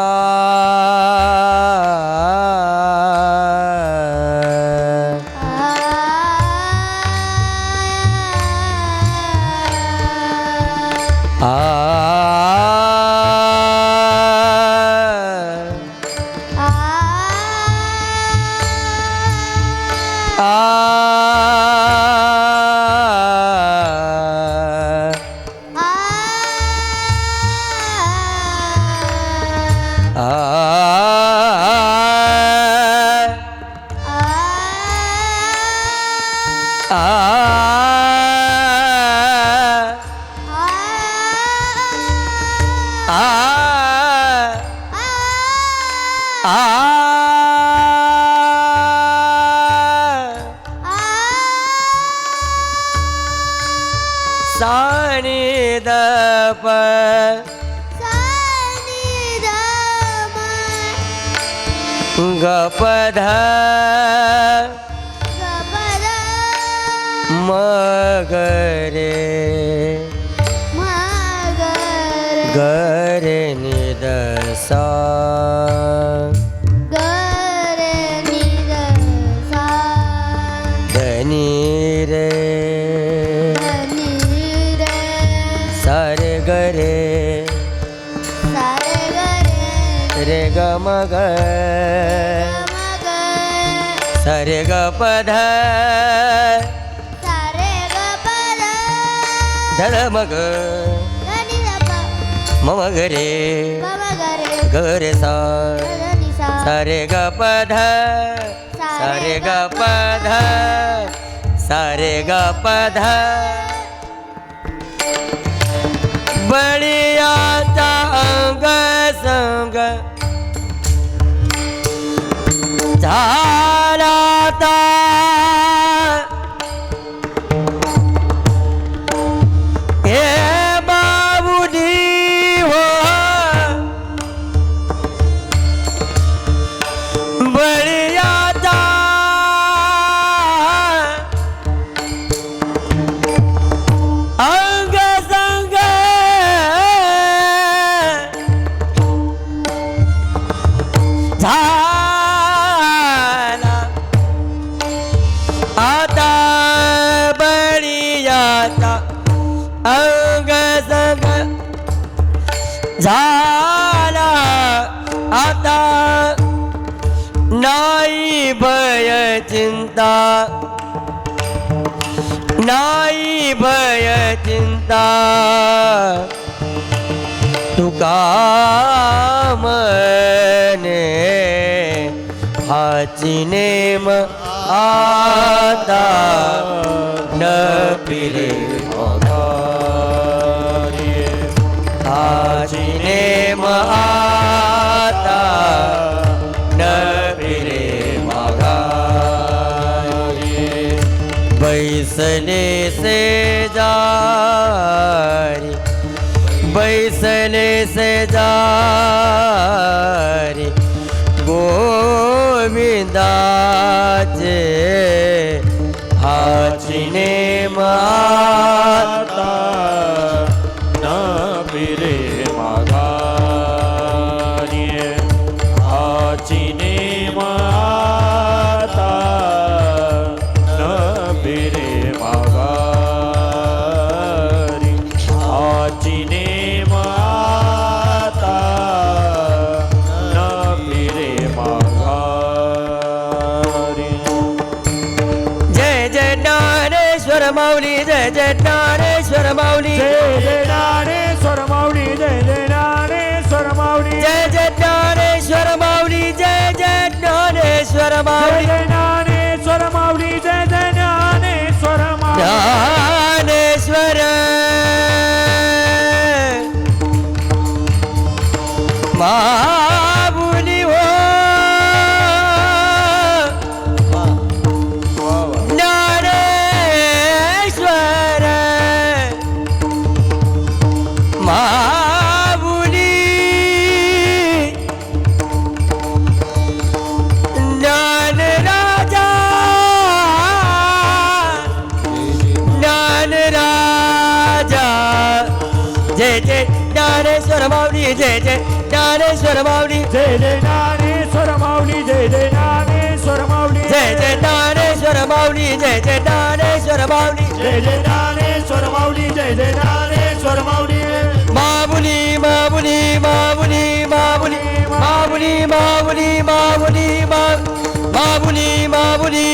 सानी दप गपध मगरे गरे निदसा धनी रे सारे गरे रे ग मग सारे ग पध धर मग मम गरे गरे सा सारे ग पध सारे ग पध सारे ग पध बळियाचा अंग संग झालाता हे बाबूजी हो बळियाचा अंग संग झाला आता बळियाचा अंग संग झाला आता नाही भय चिंता नाही भय चिंता तुका मने हाची नेम आता न पिरे हाची नेम आता न पिरे बैसले से जारी बैसले से जारी गोविंदाचे हाची नेम आता न पिरे माघारी हाची नेम आता न पिरे माघारी हाची नेम आता न पिरे माघारी जय जय ज्ञानेश्वर माऊली जय जय ज्ञानेश्वर माऊली जय जय ज्ञानेश्वर माऊली जय जय ज्ञानेश्वर माऊली जय जय ज्ञानेश्वर माऊली जय जय ज्ञानेश्वर जय माऊली जय ज्ञानेश्वर माऊली जय जय ज्ञानेश्वर माऊली ज्ञानेश्वर माऊली हो ज्ञानेश्वर माऊली ज्ञान राजा ज्ञान राजा जय जय ज्ञानेश्वर माऊली जय जय ज्ञानेश्वर माऊली जय जय ज्ञानेश्वर माऊली जय जय ज्ञानेश्वर माऊली जय जय ज्ञानेश्वर माऊली जय जय ज्ञानेश्वर माऊली जय जय ज्ञानेश्वर माऊली जय जय ज्ञानेश्वर माऊली माऊली माऊली माऊली माऊली माऊली माऊली माऊली माऊली माऊली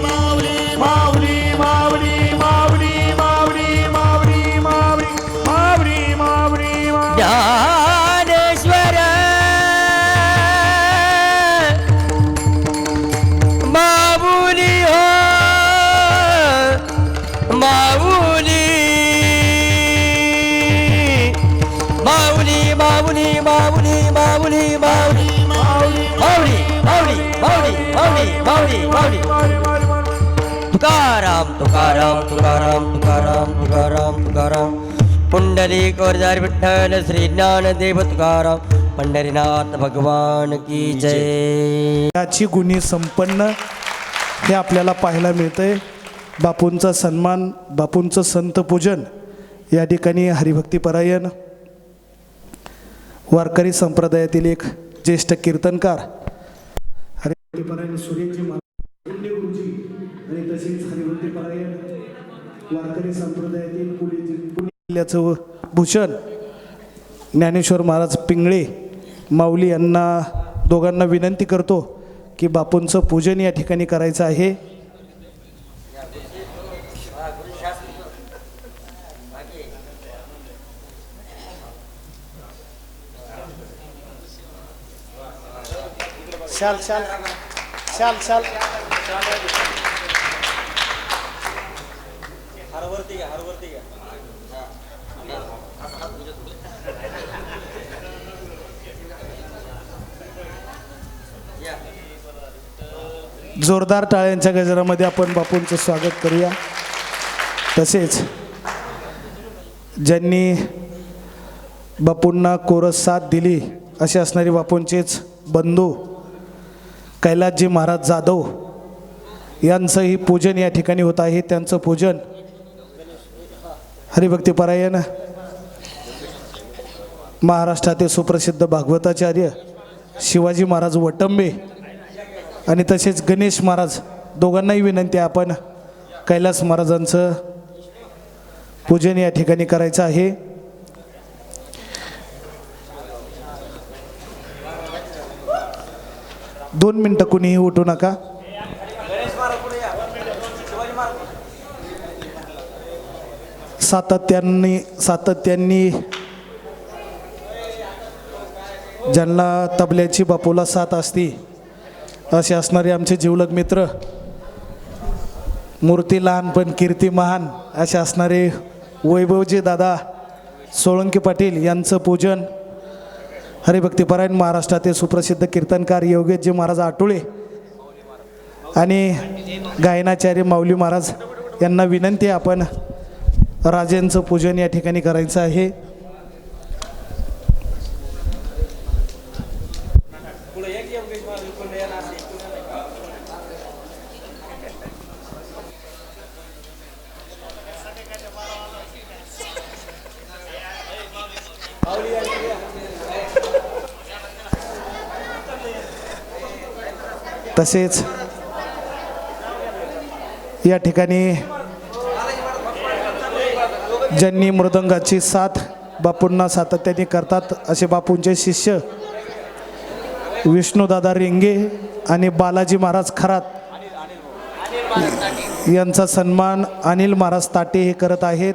माऊली माऊली माऊली माऊली माऊली माऊली माऊली माऊली ज्ञानेश्वर माऊली हो माऊली माऊली माऊली माऊली माऊली माऊली माऊली माऊली माऊली माऊली माऊली तुकाराम तुकाराम तुकाराम तुकाराम तुकाराम तुकाराम पुंडलिक वरदार विठ्ठल श्री ज्ञानदेव तुकाराम पंढरीनाथ भगवान की जय. याची गुणी संपन्न हे आपल्याला पाहायला मिळतंय. बापूंचा सन्मान, बापूंचं संत पूजन या ठिकाणी हरिभक्तीपरायण वारकरी संप्रदायातील एक ज्येष्ठ कीर्तनकार हरिभक्तीपरायण सुरेंद्रजी महाराज गुरुजी आणि तसेच हरिभक्तीपरायण वारकरी संप्रदायातील पुण्याचं भूषण ज्ञानेश्वर महाराज पिंगळे माऊली यांना दोघांना विनंती करतो की बापूंचं पूजन या ठिकाणी करायचं आहे. शाल शाल शाल शाल जोरदार टाळ्यांच्या गजरामध्ये आपण बापूंचं स्वागत करूया. तसेच ज्यांनी बापूंना कोरस साथ दिली असे असणारे बापूंचेच बंधू कैलासजी महाराज जाधव यांचंही पूजन या ठिकाणी होत आहे. त्यांचं पूजन हरिभक्तीपरायण महाराष्ट्रातील सुप्रसिद्ध भागवताचार्य शिवाजी महाराज वटंबे आणि तसेच गणेश महाराज दोघांनाही विनंती आहे आपण कैलास महाराजांचं पूजन या ठिकाणी करायचं आहे. दोन मिनटं कुणीही उठू नका. सातत्याने ज्यांना तबल्याची बापूला साथ असती असे असणारे आमचे जिवलग मित्र, मूर्ती लहान पण कीर्ती महान असे असणारे वैभवजी दादा सोळंकी पाटील यांचं पूजन हरिभक्तीपरायण महाराष्ट्रातील सुप्रसिद्ध कीर्तनकार योगेशजी महाराज आटोळे आणि गायनाचार्य माऊली महाराज यांना विनंती आहे आपण राजेंचं पूजन या ठिकाणी करायचं आहे. तसेच या ठिकाणी ज्यांनी मृदंगाची साथ बापूंना सातत्याने करतात असे बापूंचे शिष्य विष्णुदादा रेंगे आणि बालाजी महाराज खरात यांचा सन्मान अनिल महाराज ताटे हे करत आहेत.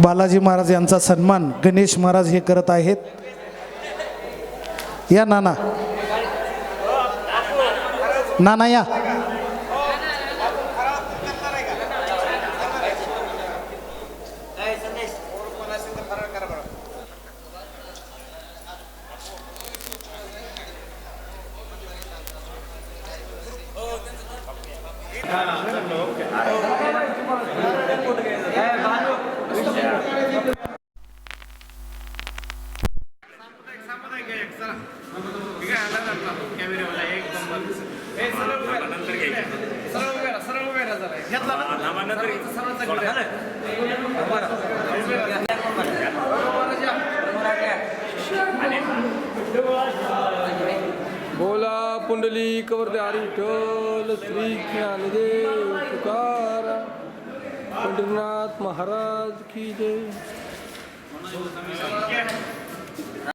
बालाजी महाराज यांचा सन्मान गणेश महाराज हे करत आहेत. या नाना नाना या. कॅमेऱ्यावाला एक बोला पुंडली कवरदे हरी विठ्ठल श्री ज्ञानदेव तुकाराम पंढरीनाथ महाराज की जय.